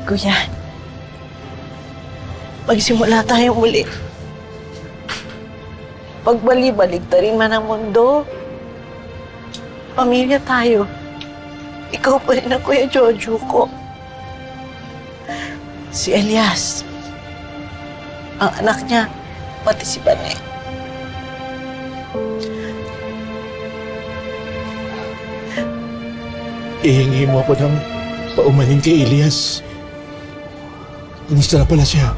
Kuya, magsimula tayo muli. Pagbali-baligtarin man ang mundo, pamilya tayo. Ikaw pa rin ang Kuya Jojo ko. Si Elias, ang anak niya, pati si Banek. Ihingi mo ako ng paumanin kay Elias. Kumusta na pala siya?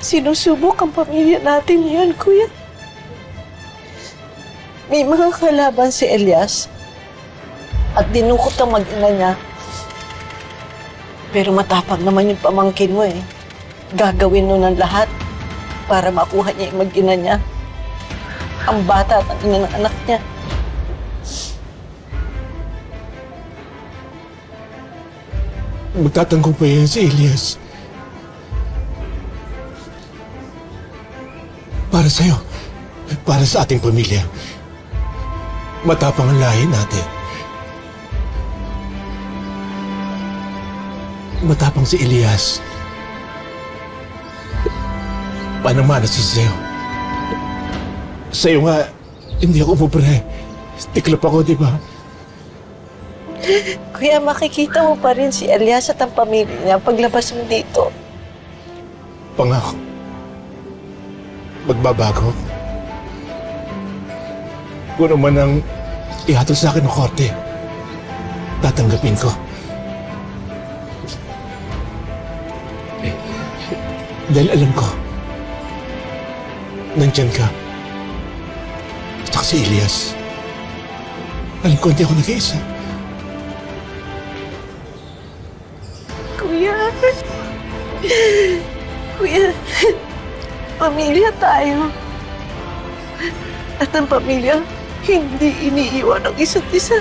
Sinusubok ang pamilya natin ngayon, Kuya. May mga kalaban si Elias at dinukot ang mag-ina niya. Pero matapang naman yung pamangkin mo eh. Gagawin mo ng lahat para makuha niya yung mag-ina niya. Ang bata at ang ina ng anak niya. Magtatanggol pa yan si Elias. Para sa'yo. Para sa ating pamilya. Matapang ang lahi natin. Matapang si Elias. Panamana si sa'yo. Sa'yo nga, hindi ako pobre. Tiklop ako, di ba? Kuya, makikita mo pa rin si Elias at ang pamilya niya paglabas mo dito. Pangako. Magbabago. Kung ano man ang ihatol sa akin ng korte, tatanggapin ko. Dahil alam ko, nandyan ka. At si Elias. Alam ko hindi ako nag-iisa. Kuya. Kuya, pamilya tayo. At ang pamilya, hindi iniiwan ang isa't isa.